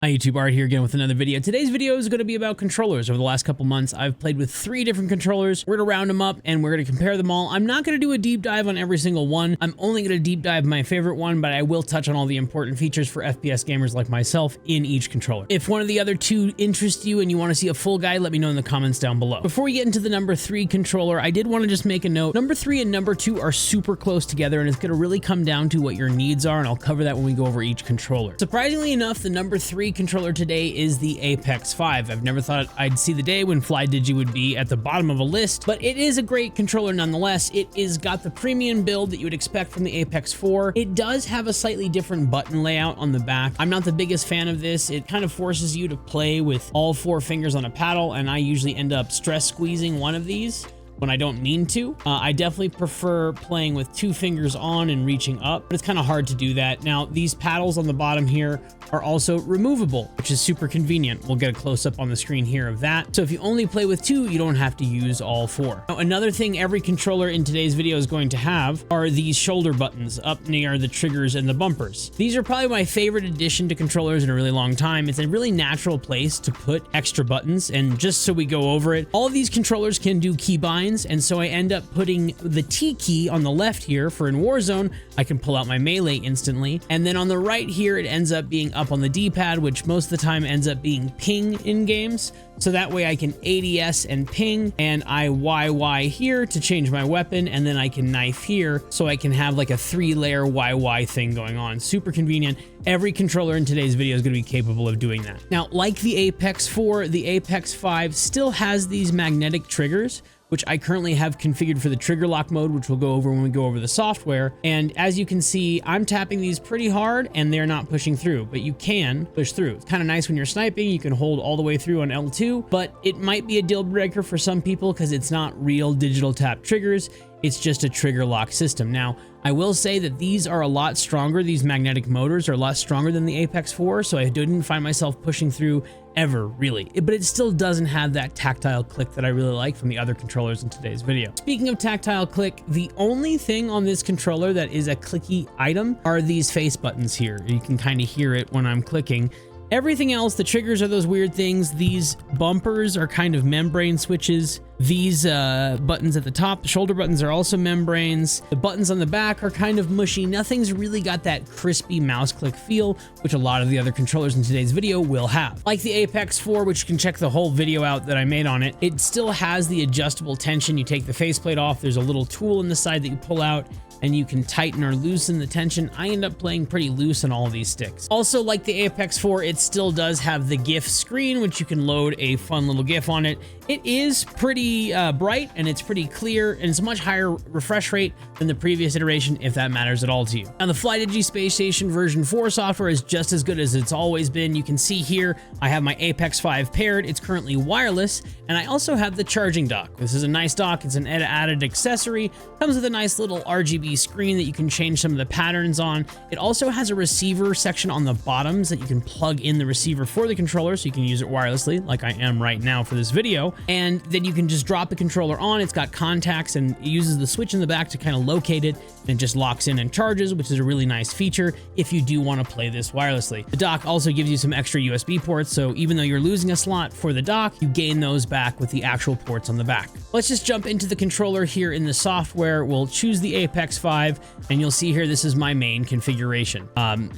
Hi YouTube, Art here again with another video. Today's video is going to be about controllers. Over the last couple months, I've played with 3 different controllers. We're going to round them up and we're going to compare them all. I'm not going to do a deep dive on every single one. I'm only going to deep dive my favorite one, but I will touch on all the important features for FPS gamers like myself in each controller. If one of the other 2 interests you and you want to see a full guide, let me know in the comments down below. Before we get into the number 3 controller, I did want to just make a note. Number 3 and number 2 are super close together and it's going to really come down to what your needs are, and I'll cover that when we go over each controller. Surprisingly enough, the number 3 controller today is the Apex 5. I've never thought I'd see the day when FlyDigi would be at the bottom of a list, but it is a great controller nonetheless. It is got the premium build that you would expect from the Apex 4. It does have a slightly different button layout on the back. I'm not the biggest fan of this. It kind of forces you to play with all 4 fingers on a paddle, and I usually end up stress squeezing one of these when I don't mean to. I definitely prefer playing with 2 fingers on and reaching up, but it's kind of hard to do that. Now, these paddles on the bottom here are also removable, which is super convenient. We'll get a close-up on the screen here of that. So if you only play with 2, you don't have to use all 4. Now, another thing every controller in today's video is going to have are these shoulder buttons up near the triggers and the bumpers. These are probably my favorite addition to controllers in a really long time. It's a really natural place to put extra buttons, and just so we go over it, all of these controllers can do keybinds, and so I end up putting the T key on the left here for in Warzone. I can pull out my melee instantly, and then on the right here it ends up being up on the D-pad, which most of the time ends up being ping in games. So that way I can ADS and ping, and I YY here to change my weapon, and then I can knife here, so I can have like a 3-layer YY thing going on. Super convenient. Every controller in today's video is going to be capable of doing that. Now, like the Apex 4, the Apex 5 still has these magnetic triggers, which I currently have configured for the trigger lock mode, which we'll go over when we go over the software. And as you can see, I'm tapping these pretty hard and they're not pushing through, but you can push through. It's kind of nice when you're sniping. You can hold all the way through on L2, but it might be a deal breaker for some people because it's not real digital tap triggers. It's just a trigger lock system. Now, I will say that these are a lot stronger. These magnetic motors are a lot stronger than the Apex 4, so I didn't find myself pushing through ever, really. But it still doesn't have that tactile click that I really like from the other controllers in today's video. Speaking of tactile click, the only thing on this controller that is a clicky item are these face buttons here. You can kind of hear it when I'm clicking. Everything else, the triggers are those weird things. These bumpers are kind of membrane switches. These buttons at the top, the shoulder buttons, are also membranes. The buttons on the back are kind of mushy. Nothing's really got that crispy mouse click feel, which a lot of the other controllers in today's video will have. Like the Apex 4, which you can check the whole video out that I made on it, it still has the adjustable tension. You take the faceplate off, there's a little tool in the side that you pull out, and you can tighten or loosen the tension. I end up playing pretty loose on all of these sticks. Also, like the Apex 4, it still does have the GIF screen, which you can load a fun little GIF on it. It is pretty bright and it's pretty clear, and it's a much higher refresh rate than the previous iteration, if that matters at all to you. Now, the FlyDigi Space Station version 4 software is just as good as it's always been. You can see here, I have my Apex 5 paired. It's currently wireless, and I also have the charging dock. This is a nice dock. It's an added accessory. Comes with a nice little RGB screen that you can change some of the patterns on. It also has a receiver section on the bottoms that you can plug in the receiver for the controller, so you can use it wirelessly like I am right now for this video. And then you can just drop the controller on. It's got contacts and it uses the switch in the back to kind of locate it, and it just locks in and charges, which is a really nice feature if you do want to play this wirelessly. The dock also gives you some extra USB ports, so even though you're losing a slot for the dock, you gain those back with the actual ports on the back. Let's just jump into the controller here in the software. We'll choose the Apex 5, and you'll see here this is my main configuration.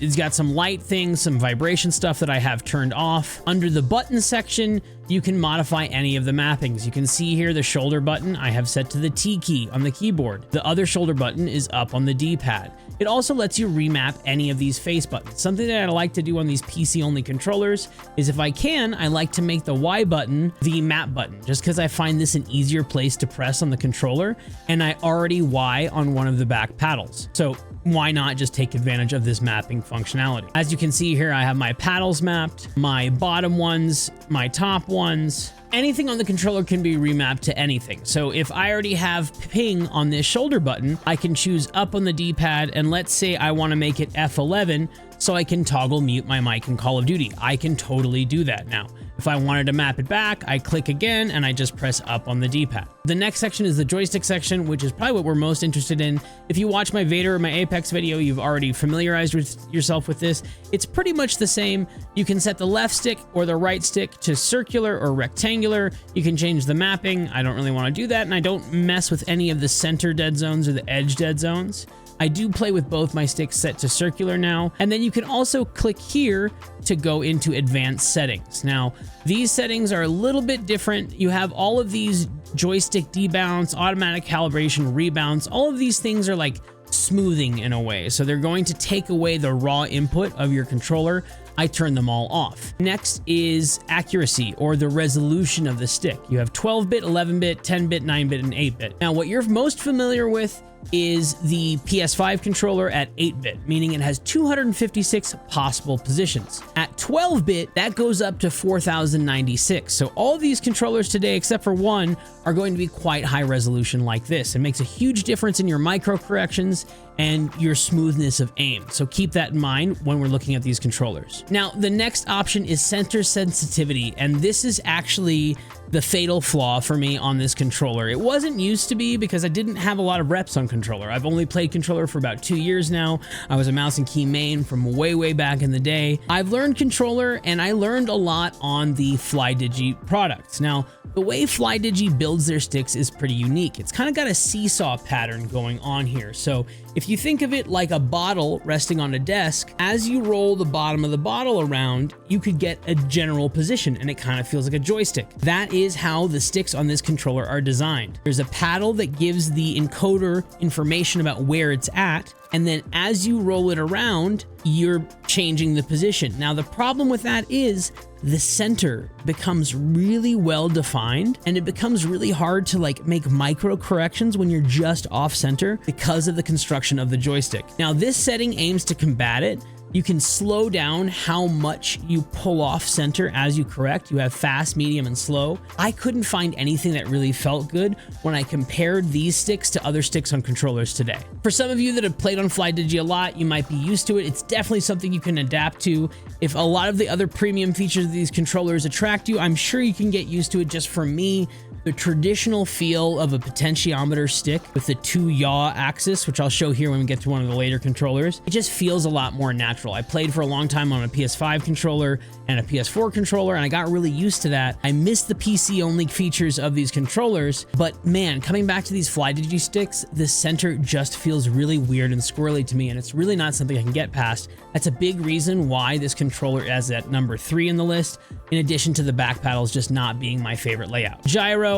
It's got some light things, some vibration stuff that I have turned off. Under the button section, you can modify any of the mappings. You can see here the shoulder button I have set to the T key on the keyboard. The other shoulder button is up on the D-pad. It also lets you remap any of these face buttons. Something that I like to do on these PC-only controllers is, if I can, I like to make the Y button the map button, just because I find this an easier place to press on the controller, and I already Y on one of the back paddles. So why not just take advantage of this mapping functionality? As you can see here, I have my paddles mapped, my bottom ones, my top ones. Anything on the controller can be remapped to anything. So if I already have ping on this shoulder button, I can choose up on the D-pad, and let's say I want to make it F11 so I can toggle mute my mic in Call of Duty. I can totally do that now. If I wanted to map it back, I click again and I just press up on the D-pad. The next section is the joystick section, which is probably what we're most interested in. If you watch my Vader or my Apex video, you've already familiarized yourself with this. It's pretty much the same. You can set the left stick or the right stick to circular or rectangular. You can change the mapping. I don't really want to do that, and I don't mess with any of the center dead zones or the edge dead zones. I do play with both my sticks set to circular now, and then you can also click here to go into advanced settings. Now, these settings are a little bit different. You have all of these joystick debounce, automatic calibration, rebounds. All of these things are like smoothing in a way, so they're going to take away the raw input of your controller. I turn them all off. Next is accuracy, or the resolution of the stick. You have 12-bit, 11-bit, 10-bit, 9-bit, and 8-bit. Now, what you're most familiar with is the PS5 controller at 8-bit, meaning it has 256 possible positions. At 12-bit, that goes up to 4096. So all of these controllers today, except for one, are going to be quite high resolution like this. It makes a huge difference in your micro corrections and your smoothness of aim. So keep that in mind when we're looking at these controllers. Now, the next option is center sensitivity, and this is actually the fatal flaw for me on this controller. It wasn't used to be because I didn't have a lot of reps on controller. I've only played controller for about 2 years now. I was a mouse and key main from way back in the day. I've learned controller, and I learned a lot on the FlyDigi products. Now, the way FlyDigi builds their sticks is pretty unique. It's kind of got a seesaw pattern going on here. So if you think of it like a bottle resting on a desk, as you roll the bottom of the bottle around, you could get a general position, and it kind of feels like a joystick. That is how the sticks on this controller are designed. There's a paddle that gives the encoder information about where it's at, and then as you roll it around, you're changing the position. Now, the problem with that is the center becomes really well defined, and it becomes really hard to like make micro corrections when you're just off center because of the construction of the joystick. Now, this setting aims to combat it. You can slow down how much you pull off center as you correct. You have fast, medium, and slow. I couldn't find anything that really felt good when I compared these sticks to other sticks on controllers today. For some of you that have played on FlyDigi a lot, you might be used to it. It's definitely something you can adapt to. If a lot of the other premium features of these controllers attract you, I'm sure you can get used to it. Just for me, the traditional feel of a potentiometer stick with the 2 yaw axis, which I'll show here when we get to one of the later controllers, it just feels a lot more natural. I played for a long time on a PS5 controller and a PS4 controller, and I got really used to that. I miss the PC-only features of these controllers, but man, coming back to these FlyDigi sticks, the center just feels really weird and squirrely to me, and it's really not something I can get past. That's a big reason why this controller is at number 3 in the list, in addition to the back paddles just not being my favorite layout. Gyro.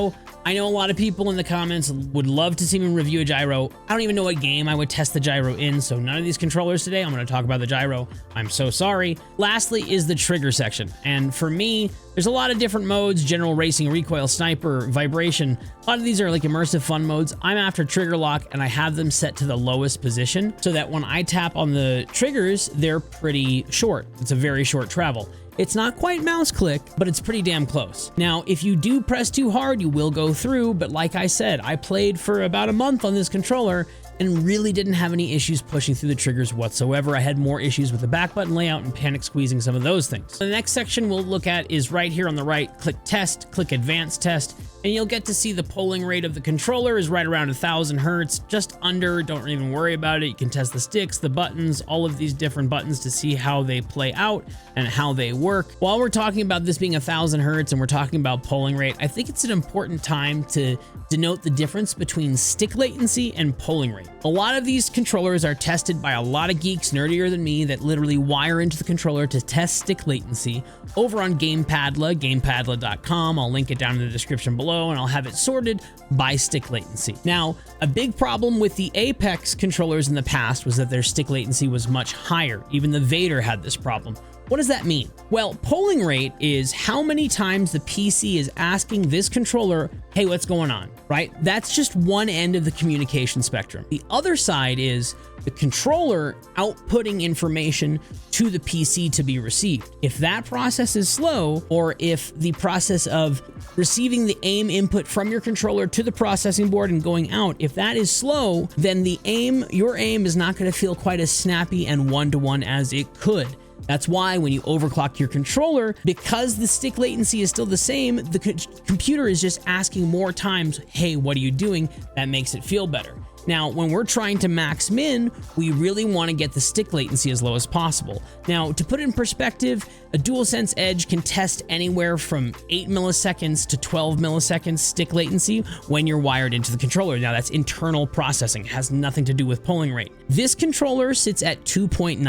I know a lot of people in the comments would love to see me review a gyro. I don't even know what game I would test the gyro in, so none of these controllers today. I'm going to talk about the gyro. I'm so sorry. Lastly is the trigger section, and for me, there's a lot of different modes: general, racing, recoil, sniper, vibration. A lot of these are like immersive fun modes. I'm after trigger lock, and I have them set to the lowest position so that when I tap on the triggers, they're pretty short. It's a very short travel. It's not quite mouse click, but it's pretty damn close. Now, if you do press too hard, you will go through, but like I said, I played for about a month on this controller and really didn't have any issues pushing through the triggers whatsoever. I had more issues with the back button layout and panic squeezing some of those things. The next section we'll look at is right here on the right. Click test, click advanced test, and you'll get to see the polling rate of the controller is right around 1000 hertz, just under. Don't even worry about it. You can test the sticks, the buttons, all of these different buttons to see how they play out and how they work. While we're talking about this being 1000 hertz and we're talking about polling rate, I think it's an important time to denote the difference between stick latency and polling rate. A lot of these controllers are tested by a lot of geeks nerdier than me that literally wire into the controller to test stick latency over on GamePadla, gamepadla.com. I'll link it down in the description below, and I'll have it sorted by stick latency. Now, a big problem with the Apex controllers in the past was that their stick latency was much higher. Even the Vader had this problem. What does that mean? Well, polling rate is how many times the PC is asking this controller, hey, what's going on, right? That's just one end of the communication spectrum. The other side is the controller outputting information to the PC to be received. If that process is slow, or if the process of receiving the aim input from your controller to the processing board and going out, if that is slow, then your aim is not going to feel quite as snappy and one-to-one as it could. That's why when you overclock your controller, because the stick latency is still the same, the computer is just asking more times, hey, what are you doing? That makes it feel better. Now, when we're trying to max min, we really want to get the stick latency as low as possible. Now, to put it in perspective, a DualSense Edge can test anywhere from 8 milliseconds to 12 milliseconds stick latency when you're wired into the controller. Now, that's internal processing, has nothing to do with polling rate. This controller sits at 2.99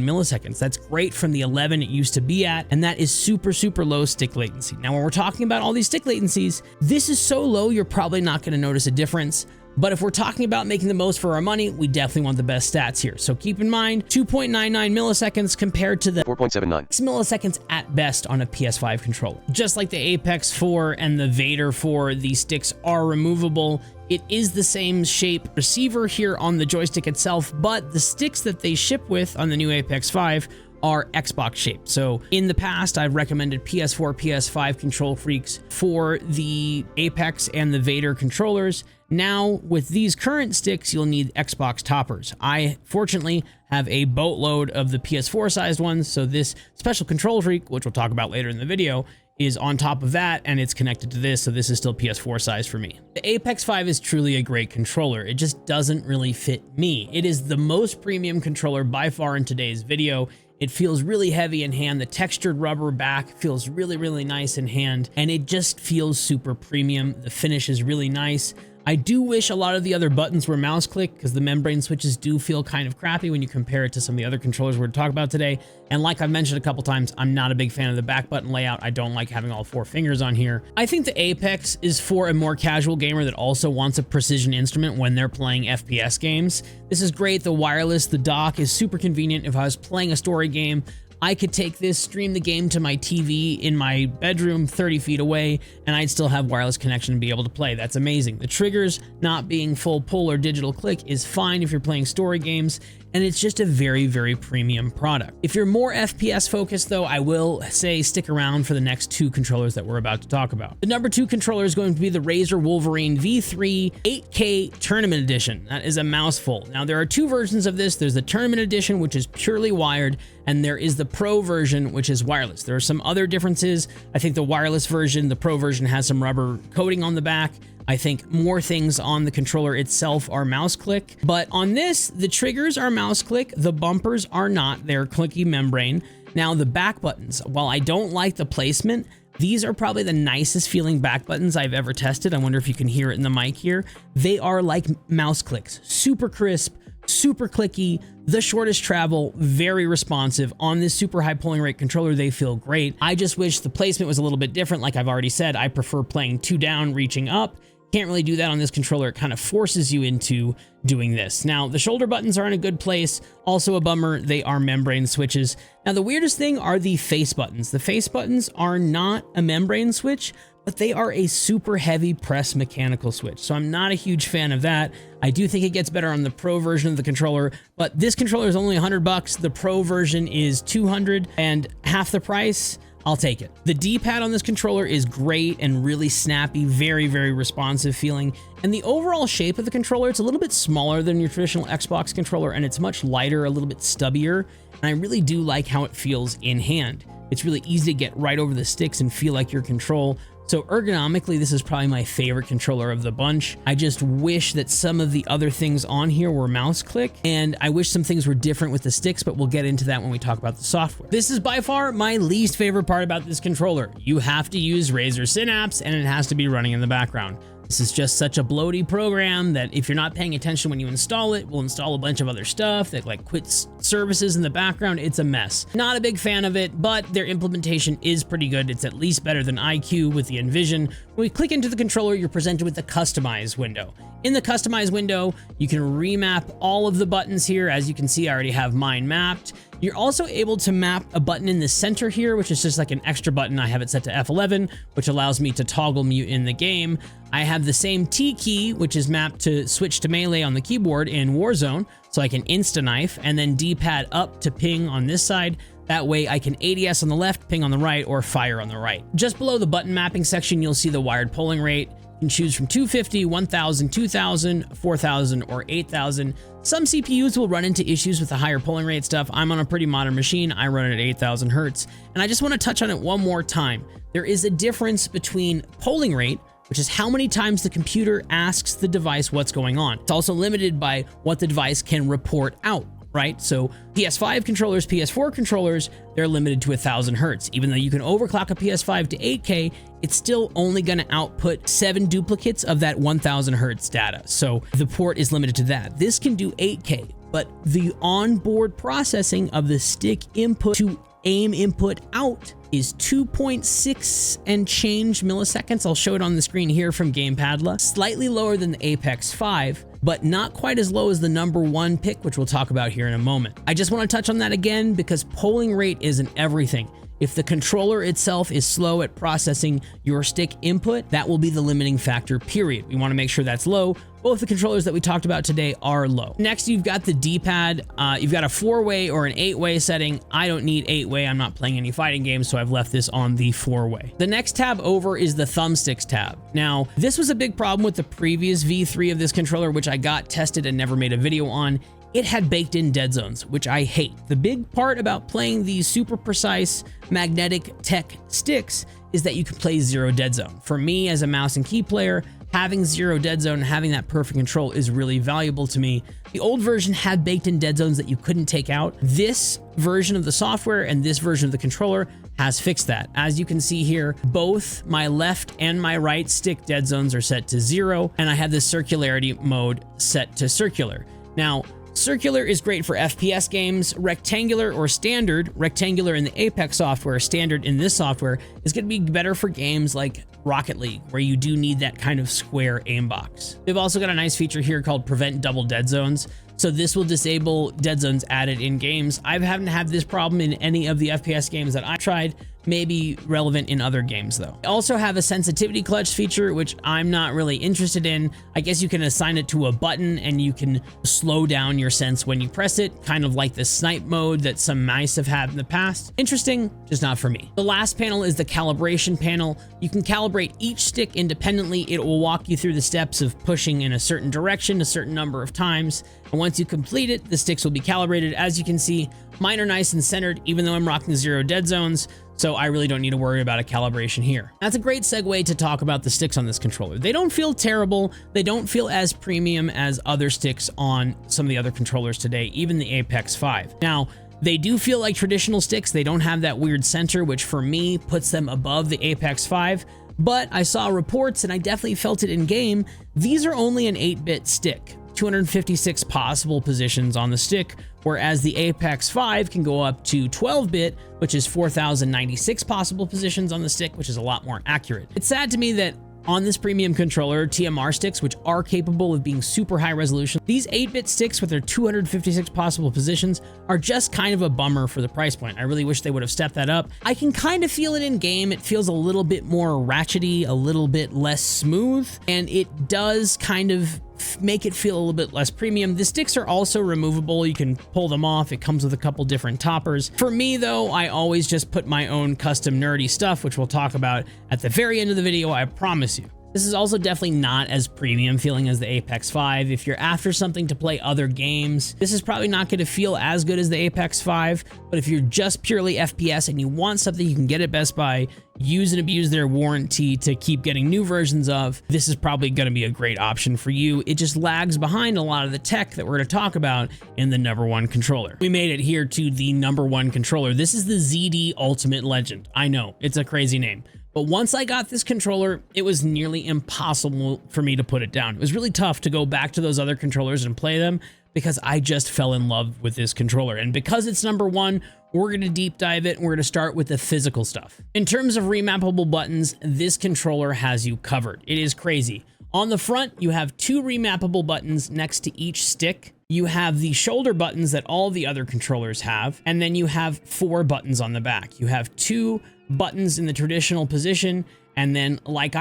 milliseconds. That's great from the 11 it used to be at, and that is super, super low stick latency. Now, when we're talking about all these stick latencies, this is so low, you're probably not going to notice a difference. But if we're talking about making the most for our money, we definitely want the best stats here. So keep in mind, 2.99 milliseconds compared to the 4.79 milliseconds at best on a PS5 controller. Just like the Apex 4 and the Vader 4, these sticks are removable. It is the same shape receiver here on the joystick itself, but the sticks that they ship with on the new Apex 5 are Xbox shaped. So in the past, I've recommended PS4, PS5 control freaks for the Apex and the Vader controllers. Now, with these current sticks, you'll need Xbox toppers. I, fortunately, have a boatload of the PS4 sized ones, so this special control freak, which we'll talk about later in the video, is on top of that, and it's connected to this, so this is still PS4 size for me. The Apex 5 is truly a great controller. It just doesn't really fit me. It is the most premium controller by far in today's video. It feels really heavy in hand. The textured rubber back feels really, really nice in hand, and it just feels super premium. The finish is really nice. I do wish a lot of the other buttons were mouse click because the membrane switches do feel kind of crappy when you compare it to some of the other controllers we're talking about today. And like I've mentioned a couple times, I'm not a big fan of the back button layout. I don't like having all 4 fingers on here. I think the Apex is for a more casual gamer that also wants a precision instrument when they're playing FPS games. This is great. The wireless, the dock is super convenient. If I was playing a story game, I could take this, stream the game to my TV in my bedroom 30 feet away, and I'd still have wireless connection and be able to play. That's amazing. The triggers not being full pull or digital click is fine if you're playing story games, and it's just a very, very premium product. If you're more FPS focused though, I will say stick around for the next 2 controllers that we're about to talk about. The number 2 controller is going to be the Razer Wolverine V3 8K Tournament Edition. That is a mouthful. Now there are 2 versions of this. There's the Tournament Edition, which is purely wired, and there is the Pro version, which is wireless. There are some other differences. I think the wireless version, the Pro version, has some rubber coating on the back. I think more things on the controller itself are mouse click, but on this, the triggers are mouse click, the bumpers are not, they're clicky membrane. Now the back buttons, while I don't like the placement, these are probably the nicest feeling back buttons I've ever tested. I wonder if you can hear it in the mic here. They are like mouse clicks, super crisp, super clicky, the shortest travel, very responsive. On this super high polling rate controller, they feel great. I just wish the placement was a little bit different. Like I've already said, I prefer playing 2 down, reaching up. Can't really do that on this controller. It kind of forces you into doing this. Now, the shoulder buttons are in a good place. Also a bummer, they are membrane switches. Now, the weirdest thing are the face buttons. The face buttons are not a membrane switch, but they are a super heavy press mechanical switch. So I'm not a huge fan of that. I do think it gets better on the Pro version of the controller, but this controller is only $100. The Pro version is $200 and half the price. I'll take it. The D-pad on this controller is great and really snappy, very, very responsive feeling. And the overall shape of the controller, it's a little bit smaller than your traditional Xbox controller, and it's much lighter, a little bit stubbier. And I really do like how it feels in hand. It's really easy to get right over the sticks and feel like your control. So ergonomically, this is probably my favorite controller of the bunch. I just wish that some of the other things on here were mouse click, and I wish some things were different with the sticks, but we'll get into that when we talk about the software. This is by far my least favorite part about this controller. You have to use Razer Synapse, and it has to be running in the background. This is just such a bloaty program that if you're not paying attention when you install it, will install a bunch of other stuff that like quits services in the background. It's a mess. Not a big fan of it, but their implementation is pretty good. It's at least better than iQue with the Envision. When we click into the controller, you're presented with the Customize window. In the Customize window, you can remap all of the buttons here. As you can see, I already have mine mapped. You're also able to map a button in the center here, which is just like an extra button. I have it set to F11, which allows me to toggle mute in the game. I have the same T key, which is mapped to switch to melee on the keyboard in Warzone, so I can insta-knife, and then D-pad up to ping on this side. That way I can ADS on the left, ping on the right, or fire on the right. Just below the button mapping section, you'll see the wired polling rate. can choose from 250, 1000, 2000, 4000, or 8000. Some CPUs will run into issues with the higher polling rate stuff. I'm on a pretty modern machine. I run it at 8000 hertz. And I just want to touch on it one more time. There is a difference between polling rate, which is how many times the computer asks the device what's going on. It's also limited by what the device can report out, right? So PS5 controllers, PS4 controllers, they're limited to 1000 hertz. Even though you can overclock a PS5 to 8K, it's still only going to output 7 duplicates of that 1000 hertz data. So the port is limited to that. This can do 8K, but the onboard processing of the stick input to aim input out is 2.6 and change milliseconds. I'll show it on the screen here from Gamepadla. Slightly lower than the Apex 5, but not quite as low as the #1 pick, which we'll talk about here in a moment. I just want to touch on that again because polling rate isn't everything. If the controller itself is slow at processing your stick input, that will be the limiting factor, period. We want to make sure that's low. Both the controllers that we talked about today are low. Next, you've got the D-pad. You've got a 4-way or an 8-way setting. I don't need 8-way. I'm not playing any fighting games, so I've left this on the 4-way. The next tab over is the Thumbsticks tab. Now, this was a big problem with the previous V3 of this controller, which I got tested and never made a video on. It had baked in dead zones, which I hate. The big part about playing these super precise magnetic tech sticks is that you can play zero dead zone. For me, as a mouse and key player, having zero dead zone and having that perfect control is really valuable to me. The old version had baked in dead zones that you couldn't take out. This version of the software and this version of the controller has fixed that. As you can see here, both my left and my right stick dead zones are set to 0, and I have this circularity mode set to circular. Now, circular is great for FPS games. Rectangular or standard, rectangular in the Apex software, standard in this software, is going to be better for games like Rocket League, where you do need that kind of square aim box. They've also got a nice feature here called Prevent Double Dead Zones. So this will disable dead zones added in games. I haven't had this problem in any of the FPS games that I tried. Maybe relevant in other games though. I also have a sensitivity clutch feature, which I'm not really interested in. I guess you can assign it to a button and you can slow down your sense when you press it, kind of like the snipe mode that some mice have had in the past. Interesting, just not for me. The last panel is the calibration panel. You can calibrate each stick independently. It will walk you through the steps of pushing in a certain direction a certain number of times. And once you complete it, the sticks will be calibrated. As you can see, mine are nice and centered, even though I'm rocking zero dead zones. So I really don't need to worry about a calibration here. That's a great segue to talk about the sticks on this controller. They don't feel terrible. They don't feel as premium as other sticks on some of the other controllers today, even the Apex 5. Now, they do feel like traditional sticks. They don't have that weird center, which for me puts them above the Apex 5. But I saw reports, and I definitely felt it in game. These are only an 8-bit stick. 256 possible positions on the stick, whereas the Apex 5 can go up to 12-bit, which is 4096 possible positions on the stick, which is a lot more accurate. It's sad to me that on this premium controller, TMR sticks, which are capable of being super high resolution, these 8-bit sticks with their 256 possible positions are just kind of a bummer for the price point. I really wish they would have stepped that up. I can kind of feel it in game. It feels a little bit more ratchety, a little bit less smooth, and it does kind of make it feel a little bit less premium. The sticks are also removable. You can pull them off. It comes with a couple different toppers. For me though, I always just put my own custom nerdy stuff, which we'll talk about at the very end of the video, I promise you. This is also definitely not as premium feeling as the Apex 5. If you're after something to play other games, this is probably not going to feel as good as the Apex 5, but if you're just purely FPS and you want something you can get at Best Buy, use and abuse their warranty to keep getting new versions of, this is probably going to be a great option for you. It just lags behind a lot of the tech that we're going to talk about in the #1 controller. We made it here to the #1 controller. This is the ZD Ultimate Legend. I know, it's a crazy name. But once I got this controller, it was nearly impossible for me to put it down. It was really tough to go back to those other controllers and play them because I just fell in love with this controller. And because it's #1, we're going to deep dive it, and we're going to start with the physical stuff. In terms of remappable buttons, this controller has you covered. It is crazy. On the front, you have 2 remappable buttons next to each stick. You have the shoulder buttons that all the other controllers have, and then you have 4 buttons on the back. You have 2 buttons in the traditional position, and then like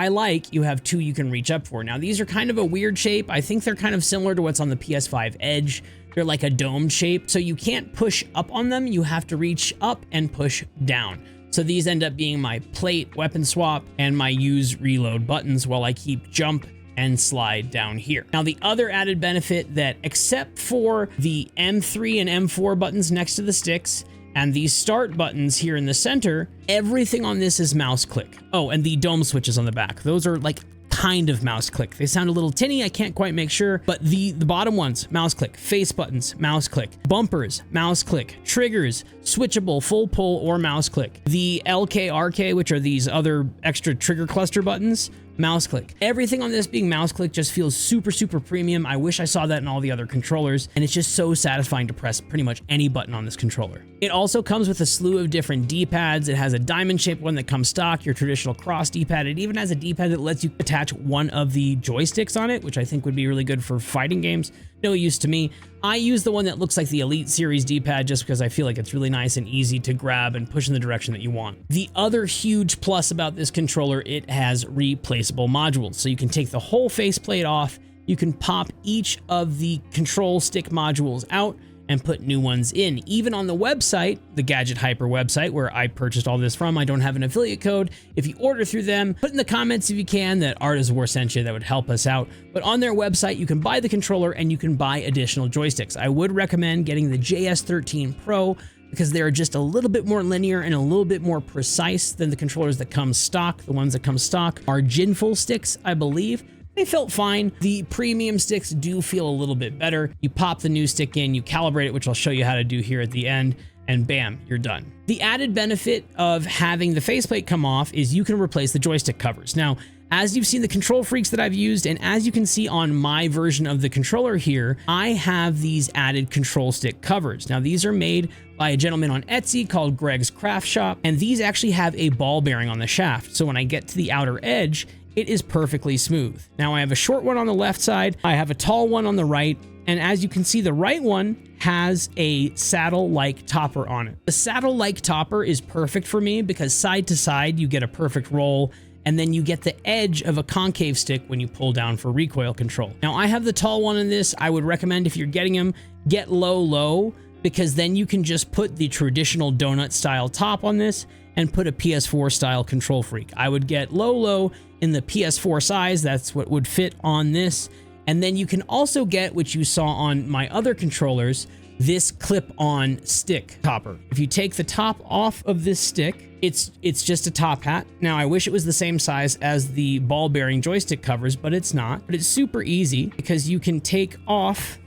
you have 2 you can reach up for. Now these are kind of a weird shape. I think they're kind of similar to what's on the PS5 Edge. They're like a domed shape, so you can't push up on them. You have to reach up and push down. So these end up being my plate, weapon swap, and my use reload buttons while I keep jump and slide down here. Now, the other added benefit that, except for the M3 and M4 buttons next to the sticks and these start buttons here in the center, everything on this is mouse click. Oh, and the dome switches on the back. Those are like kind of mouse click. They sound a little tinny, I can't quite make sure, but the bottom ones, mouse click, face buttons, mouse click, bumpers, mouse click, triggers, switchable, full pull, or mouse click. The LK, RK, which are these other extra trigger cluster buttons, mouse click. Everything on this being mouse click just feels super, super premium. I wish I saw that in all the other controllers, and it's just so satisfying to press pretty much any button on this controller. It also comes with a slew of different D-pads. It has a diamond-shaped one that comes stock, your traditional cross D-pad. It even has a D-pad that lets you attach one of the joysticks on it, which I think would be really good for fighting games. No use to me. I use the one that looks like the Elite Series D-pad just because I feel like it's really nice and easy to grab and push in the direction that you want. The other huge plus about this controller, it has replaceable modules. So you can take the whole faceplate off, you can pop each of the control stick modules out and put new ones in. Even on the website, the Gadget Hyper website where I purchased all this from, I don't have an affiliate code. If you order through them, put in the comments if you can that Art is War sent you, that would help us out. But on their website, you can buy the controller and you can buy additional joysticks. I would recommend getting the JS13 Pro because they're just a little bit more linear and a little bit more precise than the controllers that come stock. The ones that come stock are Ginful sticks, I believe. They felt fine. The premium sticks do feel a little bit better. You pop the new stick in, you calibrate it, which I'll show you how to do here at the end, and bam, you're done. The added benefit of having the faceplate come off is you can replace the joystick covers. Now, as you've seen the control freaks that I've used, and as you can see on my version of the controller here, I have these added control stick covers. Now, these are made by a gentleman on Etsy called Greg's Craft Shop, and these actually have a ball bearing on the shaft. So when I get to the outer edge, it is perfectly smooth. Now I have a short one on the left side, I have a tall one on the right, and as you can see, the right one has a saddle-like topper on it. The saddle-like topper is perfect for me because side to side you get a perfect roll, and then you get the edge of a concave stick when you pull down for recoil control. Now I have the tall one in this. I would recommend if you're getting them, get low, because then you can just put the traditional donut style top on this and put a PS4 style control freak. I would get low in the PS4 size. That's what would fit on this. And then you can also get, which you saw on my other controllers, this clip-on stick topper. If you take the top off of this stick, it's just a top hat. Now I wish it was the same size as the ball bearing joystick covers, but it's not. But it's super easy because you can take off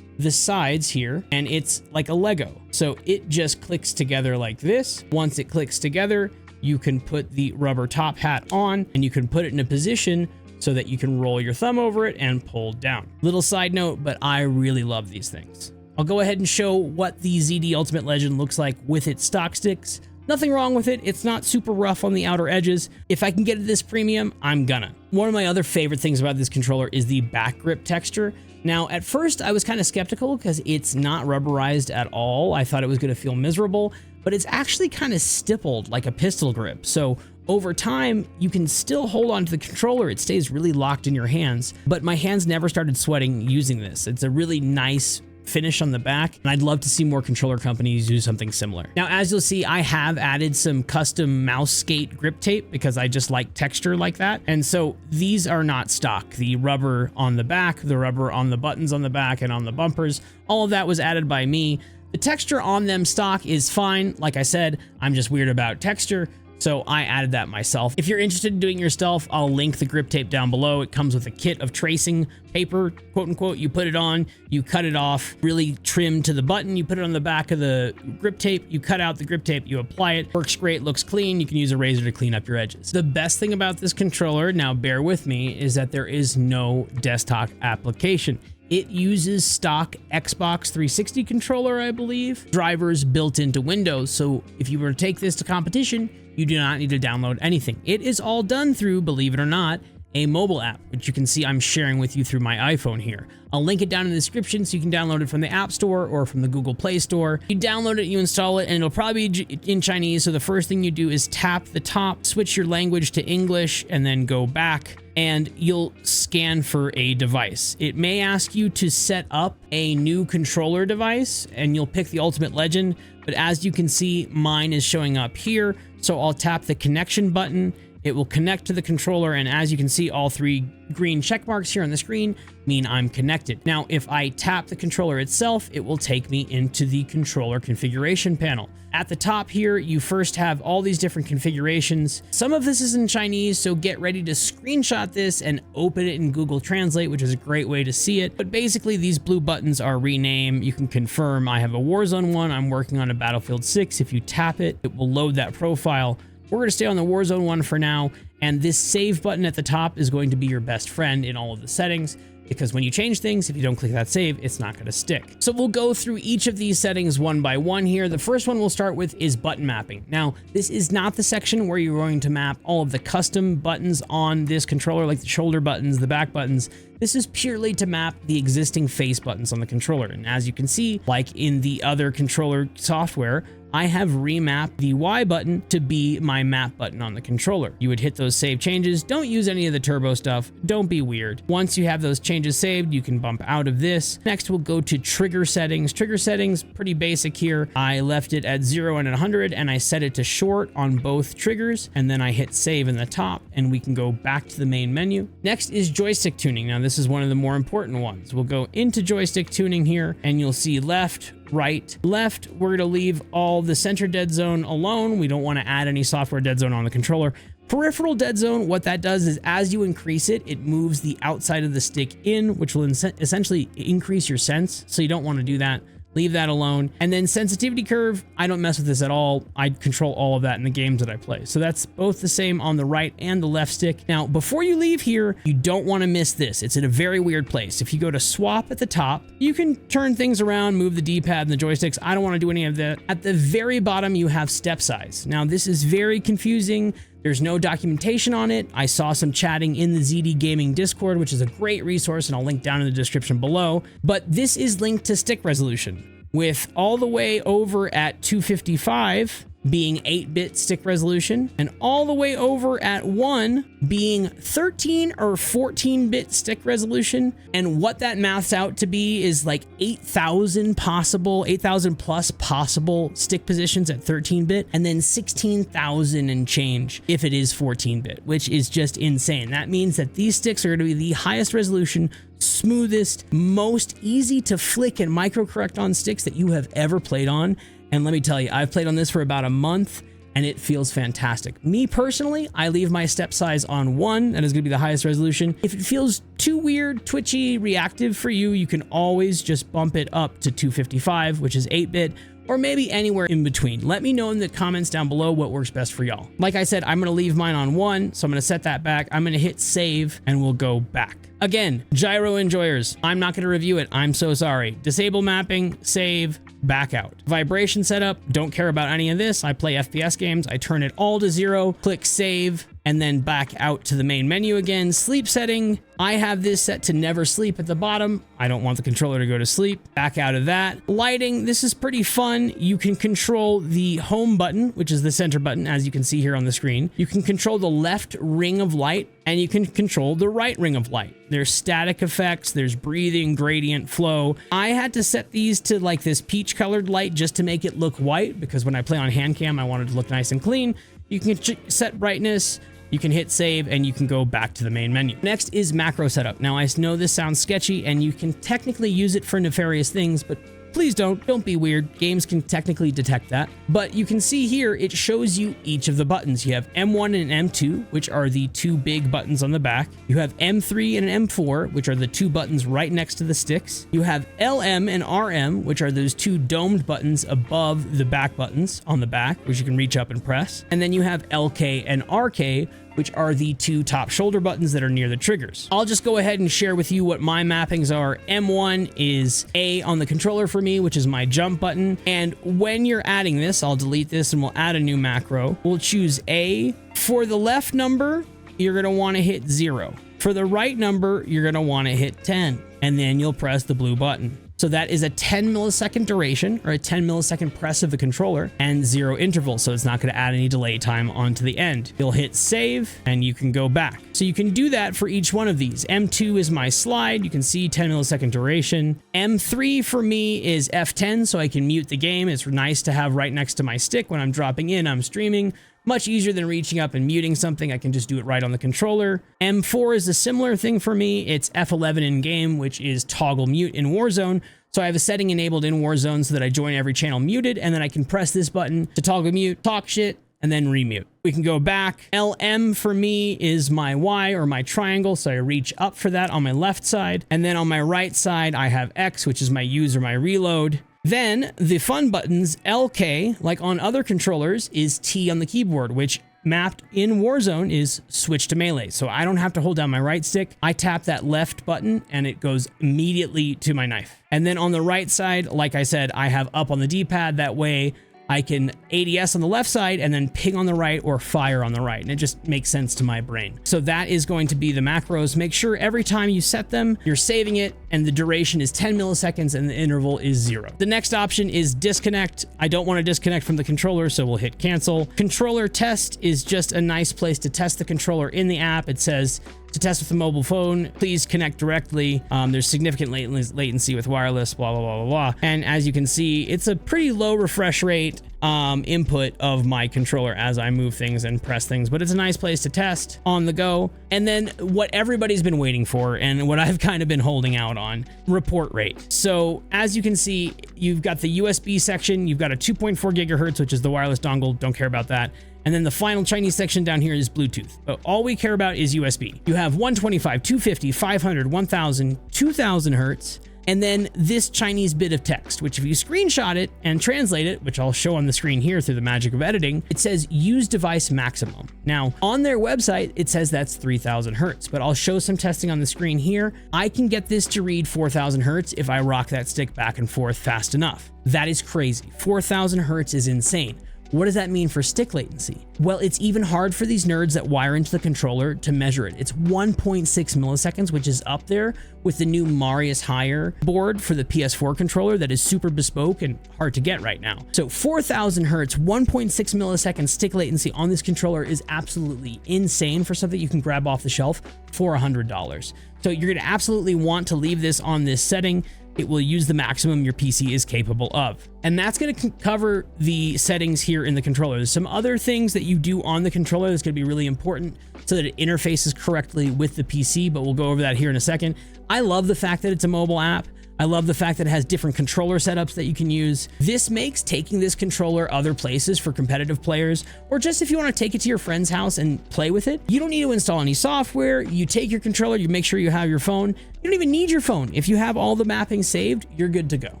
the sides here and it's like a Lego. So it just clicks together like this. Once it clicks together, you can put the rubber top hat on and you can put it in a position so that you can roll your thumb over it and pull down. Little side note, but I really love these things. I'll go ahead and show what the ZD Ultimate Legend looks like with its stock sticks. Nothing wrong with it. It's not super rough on the outer edges. If I can get it this premium, I'm gonna. One of my other favorite things about this controller is the back grip texture. Now, at first I was kind of skeptical because it's not rubberized at all. I thought it was gonna feel miserable, but it's actually kind of stippled like a pistol grip. So over time, you can still hold on to the controller. It stays really locked in your hands, but my hands never started sweating using this. It's a really nice finish on the back, and I'd love to see more controller companies do something similar. Now, as you'll see, I have added some custom mouse skate grip tape because I just like texture like that. And so these are not stock. The rubber on the back, the rubber on the buttons on the back and on the bumpers, all of that was added by me. The texture on them stock is fine. Like I said, I'm just weird about texture, so I added that myself. If you're interested in doing it yourself, I'll link the grip tape down below. It comes with a kit of tracing paper, quote unquote. You put it on, you cut it off, really trim to the button. You put it on the back of the grip tape, you cut out the grip tape, you apply it. Works great, looks clean. You can use a razor to clean up your edges. The best thing about this controller, now bear with me, is that there is no desktop application. It uses stock Xbox 360 controller, I believe, drivers built into Windows. So if you were to take this to competition, you do not need to download anything. It is all done through, believe it or not, a mobile app, which you can see I'm sharing with you through my iPhone here. I'll link it down in the description so you can download it from the App Store or from the Google Play Store. You download it, you install it, and it'll probably be in Chinese. So the first thing you do is tap the top, switch your language to English, and then go back, and you'll scan for a device. It may ask you to set up a new controller device, and you'll pick the Ultimate Legend, but as you can see, mine is showing up here. So I'll tap the connection button. It will connect to the controller, and as you can see, all 3 green check marks here on the screen mean I'm connected. Now, if I tap the controller itself, it will take me into the controller configuration panel. At the top here, you first have all these different configurations. Some of this is in Chinese, so get ready to screenshot this and open it in Google Translate, which is a great way to see it. But basically, these blue buttons are rename. You can confirm I have a Warzone one. I'm working on a Battlefield 6. If you tap it, it will load that profile. We're going to stay on the Warzone one for now, and this save button at the top is going to be your best friend in all of the settings, because when you change things, if you don't click that save, it's not going to stick. So we'll go through each of these settings one by one here. The first one we'll start with is button mapping. Now, this is not the section where you're going to map all of the custom buttons on this controller, like the shoulder buttons, the back buttons. This is purely to map the existing face buttons on the controller. And as you can see, like in the other controller software, I have remapped the Y button to be my map button on the controller. You would hit those save changes. Don't use any of the turbo stuff. Don't be weird. Once you have those changes saved, you can bump out of this. Next, we'll go to trigger settings. Trigger settings, pretty basic here. I left it at 0 and 100, and I set it to short on both triggers, and then I hit save in the top, and we can go back to the main menu. Next is joystick tuning. Now, this is one of the more important ones. We'll go into joystick tuning here, and you'll see left, right, left. We're going to leave all the center dead zone alone. We don't want to add any software dead zone on the controller. Peripheral dead zone, what that does is as you increase it, it moves the outside of the stick in, which will essentially increase your sense. So you don't want to do that. Leave that alone. And then sensitivity curve, I don't mess with this at all. I control all of that in the games that I play. So that's both the same on the right and the left stick. Now, before you leave here, you don't want to miss this. It's in a very weird place. If you go to swap at the top, you can turn things around, move the D-pad and the joysticks. I don't want to do any of that. At the very bottom, you have step size. Now, this is very confusing. There's no documentation on it. I saw some chatting in the ZDGame Discord, which is a great resource, and I'll link down in the description below. But this is linked to stick resolution, with all the way over at 255 being 8-bit stick resolution, and all the way over at 1 being 13 or 14-bit stick resolution. And what that maths out to be is like 8,000 plus possible stick positions at 13-bit, and then 16,000 and change if it is 14-bit, which is just insane. That means that these sticks are going to be the highest resolution, smoothest, most easy to flick and micro-correct on sticks that you have ever played on. And let me tell you, I've played on this for about a month, and it feels fantastic. Me personally, I leave my step size on 1. That is going to be the highest resolution. If it feels too weird, twitchy, reactive for you, you can always just bump it up to 255, which is 8-bit, or maybe anywhere in between. Let me know in the comments down below what works best for y'all. Like I said, I'm going to leave mine on 1, so I'm going to set that back. I'm going to hit save, and we'll go back. Again, gyro enjoyers, I'm not going to review it. I'm so sorry. Disable mapping, save, back out. Vibration setup, don't care about any of this. I play FPS games. I turn it all to 0, click save, and then back out to the main menu again. Sleep setting, I have this set to never sleep at the bottom. I don't want the controller to go to sleep. Back out of that. Lighting, this is pretty fun. You can control the home button, which is the center button, as you can see here on the screen. You can control the left ring of light, and you can control the right ring of light. There's static effects, there's breathing, gradient, flow. I had to set these to like this peach colored light just to make it look white, because when I play on hand cam, I wanted to look nice and clean. You can set brightness, you can hit save, and you can go back to the main menu. Next is macro setup. Now, I know this sounds sketchy, and you can technically use it for nefarious things, but please don't be weird. Games can technically detect that. But you can see here, it shows you each of the buttons. You have M1 and M2, which are the 2 big buttons on the back. You have M3 and M4, which are the 2 buttons right next to the sticks. You have LM and RM, which are those 2 domed buttons above the back buttons on the back, which you can reach up and press. And then you have LK and RK, which are the 2 top shoulder buttons that are near the triggers. I'll just go ahead and share with you what my mappings are. M1 is A on the controller for me, which is my jump button. And when you're adding this, I'll delete this and we'll add a new macro. We'll choose A. For the left number, you're gonna wanna hit 0. For the right number, you're gonna wanna hit 10. And then you'll press the blue button. So that is a 10 millisecond duration, or a 10 millisecond press of the controller, and 0 interval, so it's not going to add any delay time onto the end. You'll hit save, and you can go back. So you can do that for each one of these. M2 is my slide. You can see 10 millisecond duration. M3 for me is F10, so I can mute the game. It's nice to have right next to my stick when I'm dropping in, I'm streaming. Much easier than reaching up and muting something. I can just do it right on the controller. M4 is a similar thing for me. It's F11 in game, which is toggle mute in Warzone. So I have a setting enabled in Warzone so that I join every channel muted, and then I can press this button to toggle mute, talk shit, and then remute. We can go back. LM for me is my Y or my triangle, so I reach up for that on my left side. And then on my right side, I have X, which is my use or my reload. Then the fun buttons, LK, like on other controllers, is T on the keyboard, which mapped in Warzone is switch to melee. So I don't have to hold down my right stick. I tap that left button and it goes immediately to my knife. And then on the right side, like I said, I have up on the D-pad. That way I can ADS on the left side and then ping on the right or fire on the right. And it just makes sense to my brain. So that is going to be the macros. Make sure every time you set them, you're saving it and the duration is 10 milliseconds and the interval is 0. The next option is disconnect. I don't want to disconnect from the controller, so we'll hit cancel. Controller test is just a nice place to test the controller in the app. It says, to test with a mobile phone, please connect directly. There's significant latency with wireless, blah, blah, blah, blah, blah. And as you can see, it's a pretty low refresh rate input of my controller as I move things and press things, but it's a nice place to test on the go. And then what everybody's been waiting for and what I've kind of been holding out on, report rate. So as you can see, you've got the USB section, you've got a 2.4 gigahertz, which is the wireless dongle, don't care about that. And then the final Chinese section down here is Bluetooth. But all we care about is USB. You have 125, 250, 500, 1000, 2000 hertz, and then this Chinese bit of text, which if you screenshot it and translate it, which I'll show on the screen here through the magic of editing, it says use device maximum. Now, on their website, it says that's 3000 hertz, but I'll show some testing on the screen here. I can get this to read 4000 hertz if I rock that stick back and forth fast enough. That is crazy. 4000 hertz is insane. What does that mean for stick latency? Well, it's even hard for these nerds that wire into the controller to measure it. It's 1.6 milliseconds, which is up there with the new Marius Higher board for the PS4 controller that is super bespoke and hard to get right now. So 4000 hertz, 1.6 millisecond stick latency on this controller is absolutely insane for something you can grab off the shelf for $100. So you're going to absolutely want to leave this on this setting. It will use the maximum your PC is capable of. And that's going to cover the settings here in the controller. There's some other things that you do on the controller that's going to be really important so that it interfaces correctly with the PC, but we'll go over that here in a second. I love the fact that it's a mobile app. I love the fact that it has different controller setups that you can use. This makes taking this controller other places for competitive players, or just if you want to take it to your friend's house and play with it. You don't need to install any software. You take your controller, you make sure you have your phone. You don't even need your phone. If you have all the mapping saved, you're good to go.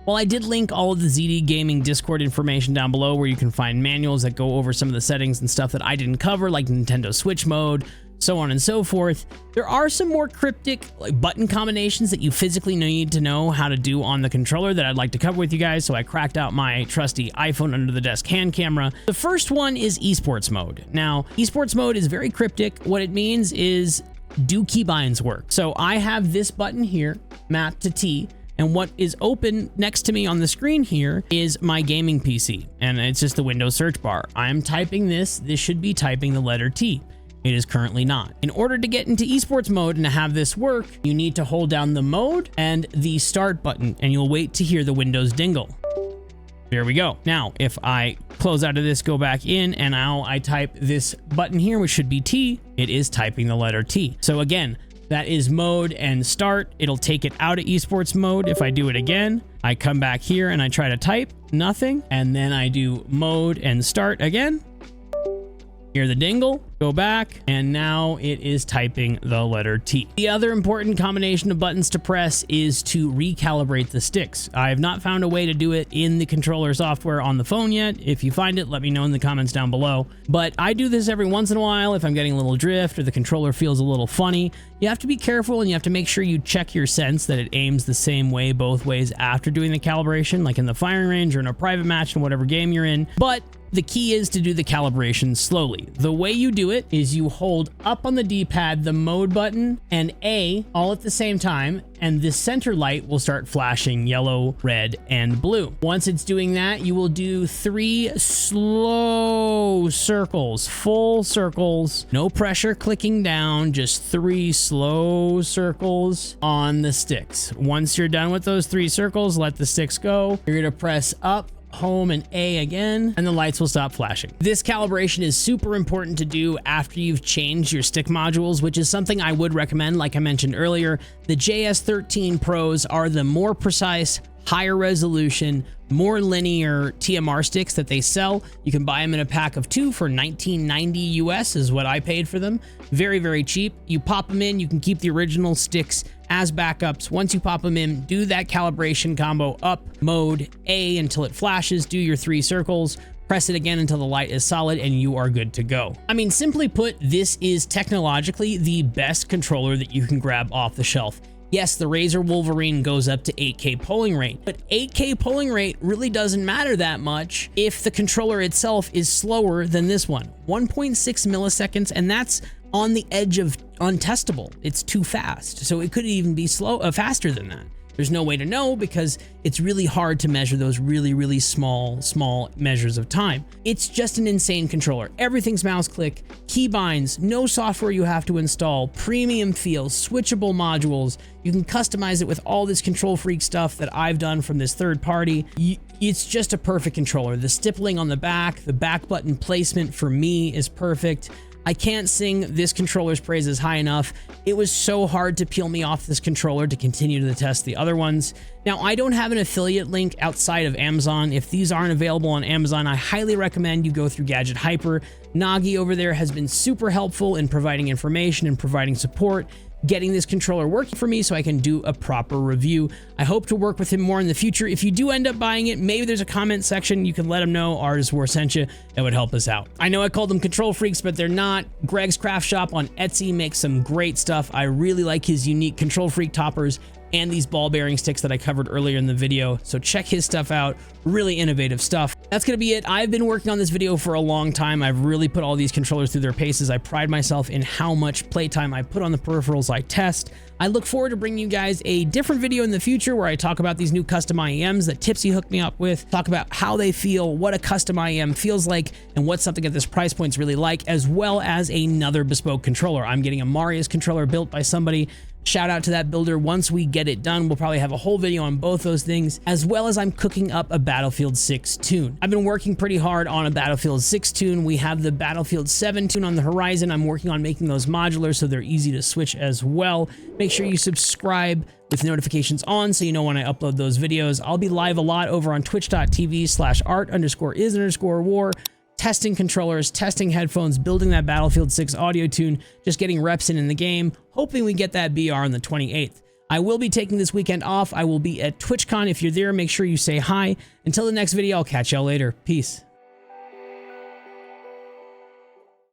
Well, I did link all of the ZD Gaming Discord information down below where you can find manuals that go over some of the settings and stuff that I didn't cover, like Nintendo Switch mode, so on and so forth. There are some more cryptic button combinations that you physically need to know how to do on the controller that I'd like to cover with you guys, so I cracked out my trusty iPhone under the desk hand camera. The first one is Esports mode. Now, Esports mode is very cryptic. What it means is, do keybinds work? So I have this button here mapped to T, and what is open next to me on the screen here is my gaming PC, and it's just the Windows search bar. I'm typing this. This should be typing the letter T. It is currently not. In order to get into esports mode and to have this work, you need to hold down the mode and the start button, and you'll wait to hear the Windows dingle. There we go. Now, if I close out of this, go back in, and now I type this button here, which should be T, it is typing the letter T. So again, that is mode and start. It'll take it out of esports mode. If I do it again, I come back here and I try to type, nothing. And then I do mode and start again. Hear the dingle, go back, and now it is typing the letter T. The other important combination of buttons to press is to recalibrate the sticks. I have not found a way to do it in the controller software on the phone yet. If you find it, let me know in the comments down below. But I do this every once in a while if I'm getting a little drift or the controller feels a little funny. You have to be careful, and you have to make sure you check your sense that it aims the same way both ways after doing the calibration, like in the firing range or in a private match in whatever game you're in. But the key is to do the calibration slowly. The way you do it is you hold up on the D-pad the mode button and A all at the same time, and the center light will start flashing yellow, red, and blue. Once it's doing that, you will do 3 slow circles, full circles, no pressure clicking down, just 3 slow circles on the sticks. Once you're done with those 3 circles, let the sticks go. You're gonna press up home and A again, and the lights will stop flashing. This calibration is super important to do after you've changed your stick modules, which is something I would recommend. Like I mentioned earlier, the JS13 Pros are the more precise, higher resolution, more linear TMR sticks that they sell. You can buy them in a pack of 2 for $19.90 US is what I paid for them. Very, very cheap. You pop them in, you can keep the original sticks as backups. Once you pop them in, do that calibration combo up, mode A until it flashes, do your 3 circles, press it again until the light is solid, and you are good to go. I mean, simply put, this is technologically the best controller that you can grab off the shelf. Yes, the Razer Wolverine goes up to 8K polling rate, but 8K polling rate really doesn't matter that much if the controller itself is slower than this one. 1.6 milliseconds, and that's on the edge of untestable. It's too fast, so it could even be faster than that. There's no way to know because it's really hard to measure those really small measures of time. It's just an insane controller. Everything's mouse click, keybinds, no software you have to install, premium feels, switchable modules. You can customize it with all this Control Freak stuff that I've done from this third party. It's just a perfect controller. The stippling on the back button placement for me is perfect. I can't sing this controller's praises high enough. It was so hard to peel me off this controller to continue to test the other ones. Now, I don't have an affiliate link outside of Amazon. If these aren't available on Amazon, I highly recommend you go through Gadget Hyper. Nagi over there has been super helpful in providing information and providing support, getting this controller working for me so I can do a proper review. I hope to work with him more in the future. If you do end up buying it, maybe there's a comment section. You can let him know Artist War sent you. It would help us out. I know I called them Control Freaks, but they're not. Greg's Craft Shop on Etsy makes some great stuff. I really like his unique Control Freak toppers and these ball bearing sticks that I covered earlier in the video. So check his stuff out. Really innovative stuff. That's gonna be it. I've been working on this video for a long time. I've really put all these controllers through their paces. I pride myself in how much playtime I put on the peripherals I test. I look forward to bringing you guys a different video in the future where I talk about these new custom IEMs that Tipsy hooked me up with, talk about how they feel, what a custom IEM feels like, and what something at this price point is really like, as well as another bespoke controller. I'm getting a Marius controller built by somebody. Shout out to that builder. Once we get it done, we'll probably have a whole video on both those things, as well as I'm cooking up a Battlefield 6 tune. I've been working pretty hard on a Battlefield 6 tune. We have the Battlefield 7 tune on the horizon. I'm working on making those modular so they're easy to switch as well. Make sure you subscribe with notifications on so you know when I upload those videos. I'll be live a lot over on twitch.tv/art_is_war. Testing controllers, testing headphones, building that Battlefield 6 audio tune, just getting reps in the game, hoping we get that BR on the 28th. I will be taking this weekend off. I will be at TwitchCon. If you're there, make sure you say hi. Until the next video, I'll catch y'all later. Peace.